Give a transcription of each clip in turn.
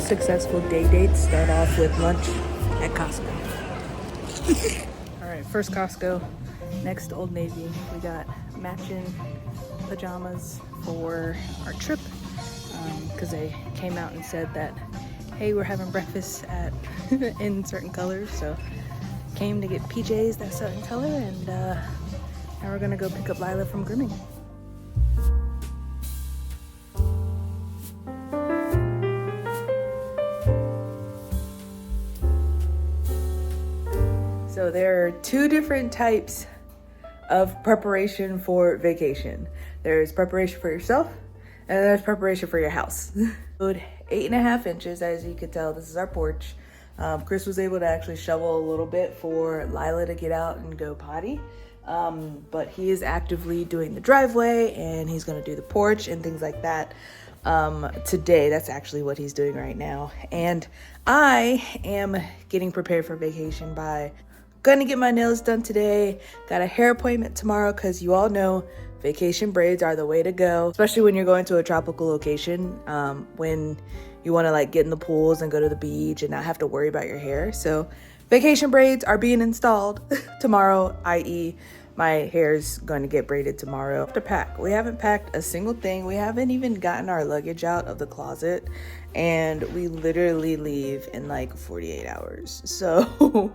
successful day dates start off with lunch at Costco. All right, first Costco, next Old Navy. We got matching pajamas for our trip because they came out and said that, hey, we're having breakfast at in certain colors. So came to get PJs that certain color, and now we're gonna go pick up Lila from grooming. So there are two different types of preparation for vacation. There's preparation for yourself, and there's preparation for your house. 8.5 inches, as you can tell, this is our porch. Chris was able to actually shovel a little bit for Lila to get out and go potty. But he is actively doing the driveway, and he's gonna do the porch and things like that. Today, that's actually what he's doing right now. And I am getting prepared for vacation by gonna get my nails done today. Got a hair appointment tomorrow because you all know vacation braids are the way to go, especially when you're going to a tropical location, when you want to like get in the pools and go to the beach and not have to worry about your hair. So vacation braids are being installed tomorrow, i.e. my hair's going to get braided tomorrow. To pack, we haven't packed a single thing. We haven't even gotten our luggage out of the closet, and we literally leave in like 48 hours. So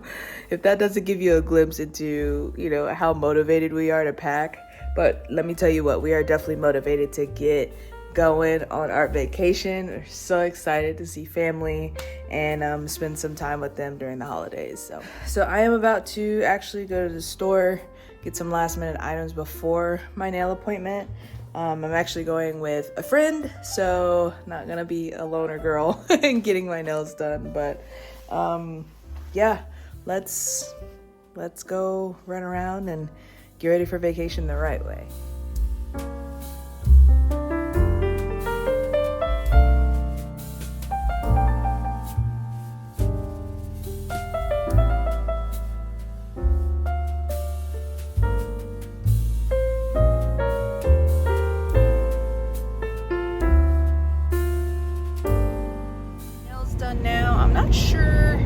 if that doesn't give you a glimpse into, you know, how motivated we are to pack, but let me tell you what, we are definitely motivated to get going on our vacation. We're so excited to see family and spend some time with them during the holidays. So I am about to actually go to the store, get some last minute items before my nail appointment. I'm actually going with a friend, so not gonna be a loner girl and getting my nails done. But yeah, let's go run around and get ready for vacation the right way. Now I'm not sure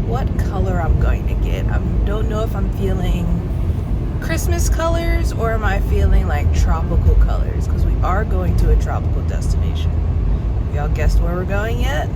what color I'm going to get. I don't know if I'm feeling Christmas colors or am I feeling like tropical colors, because we are going to a tropical destination. Have y'all guessed where we're going yet?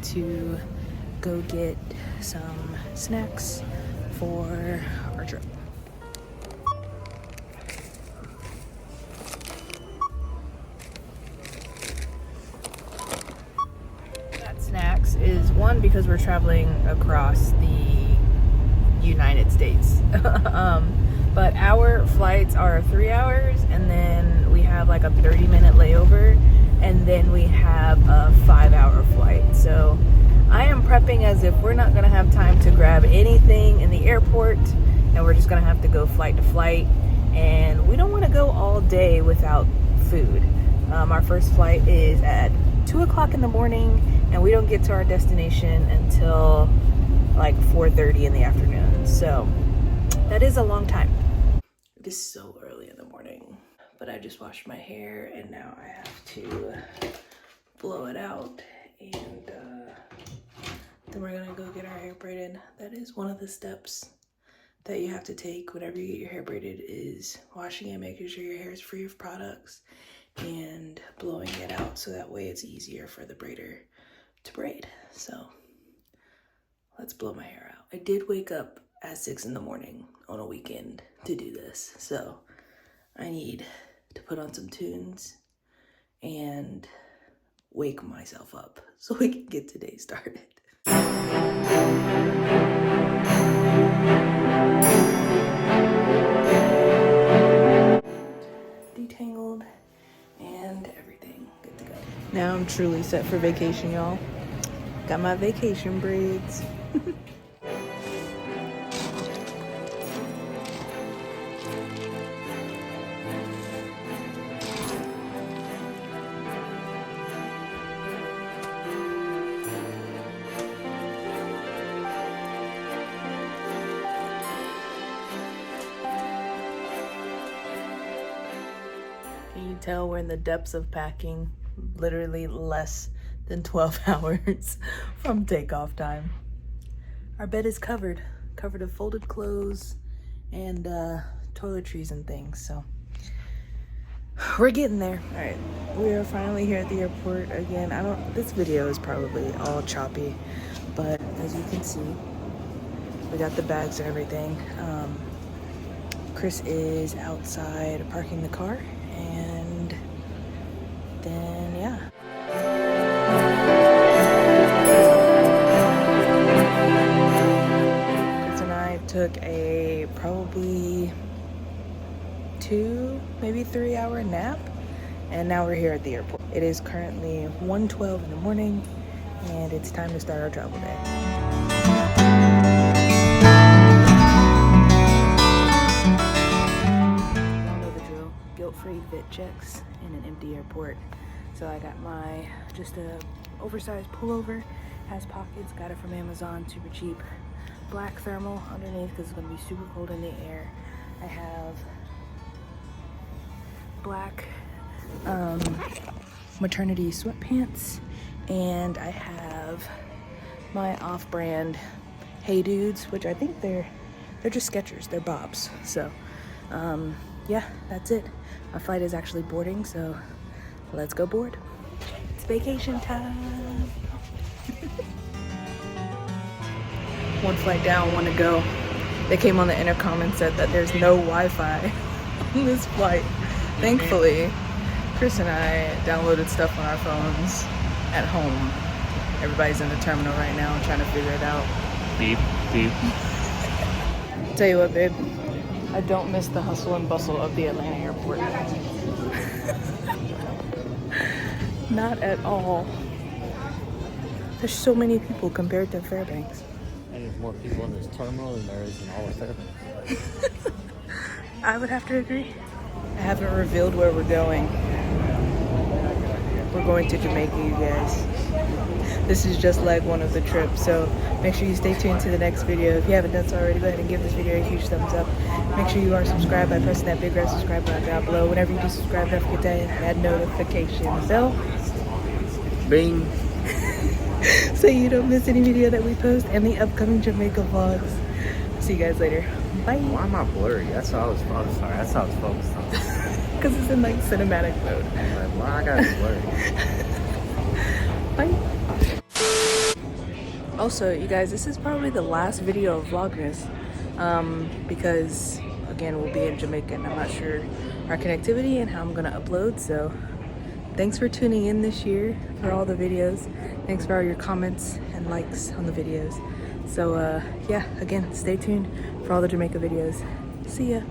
To go get some snacks for our trip. That snacks is one because we're traveling across the United States. But our flights are 3 hours, and then we have like a 30-minute layover, and then we have a 5-hour flight. So I am prepping as if we're not gonna have time to grab anything in the airport, and we're just gonna have to go flight to flight, and we don't wanna go all day without food. Our first flight is at 2 o'clock in the morning, and we don't get to our destination until like 4:30 in the afternoon. So that is a long time. It is so early in the morning, but I just washed my hair and now I have to blow it out, and then we're gonna go get our hair braided. That is one of the steps that you have to take whenever you get your hair braided, is washing it, making sure your hair is free of products, and blowing it out so that way it's easier for the braider to braid. So let's blow my hair out. I did wake up at 6 in the morning on a weekend to do this, so I need to put on some tunes and wake myself up so we can get today started. Detangled and everything good to go. Now I'm truly set for vacation, y'all. Got my vacation braids. you tell, we're in the depths of packing, literally less than 12 hours from takeoff time. Our bed is covered of folded clothes and toiletries and things, so we're getting there. All right, we are finally here at the airport again. This video is probably all choppy, but as you can see, we got the bags and everything. Chris is outside parking the car, and then yeah. Chris and I took a probably 2, maybe 3 hour nap, and now we're here at the airport. It is currently 1:12 in the morning, and it's time to start our travel day. Guilt-free fit checks in an empty airport. So I got my just a oversized pullover, has pockets, got it from Amazon, super cheap. Black thermal underneath because it's gonna be super cold in the air. I have black maternity sweatpants, and I have my off-brand Hey Dudes, which I think they're just Skechers, they're Bobs. So yeah, that's it. My flight is actually boarding, so let's go board. It's vacation time. One flight down, one to go. They came on the intercom and said that there's no Wi-Fi on this flight. Thankfully, Chris and I downloaded stuff on our phones at home. Everybody's in the terminal right now trying to figure it out. Beep, beep. Tell you what, babe. I don't miss the hustle and bustle of the Atlanta airport. Not at all. There's so many people compared to Fairbanks. And there's more people in this terminal than there is in all of Fairbanks. I would have to agree. I haven't revealed where we're going. We're going to Jamaica, you guys. This is just leg one of the trip, so make sure you stay tuned to the next video. If you haven't done so already, go ahead and give this video a huge thumbs up. Make sure you are subscribed by pressing that big red subscribe button down below. Whenever you do subscribe, don't forget to hit that notification bell. Bing. So you don't miss any video that we post and the upcoming Jamaica vlogs. See you guys later. Bye. Why am I blurry? That's all I was focused on. That's all I was focused on. Because it's in like cinematic mode. I'm like, why I gotta be blurry? Bye. Also, you guys, this is probably the last video of Vlogmas, because again, we'll be in Jamaica and I'm not sure our connectivity and how I'm gonna upload. So thanks for tuning in this year for all the videos. Thanks for all your comments and likes on the videos. So yeah, again, stay tuned for all the Jamaica videos. See ya.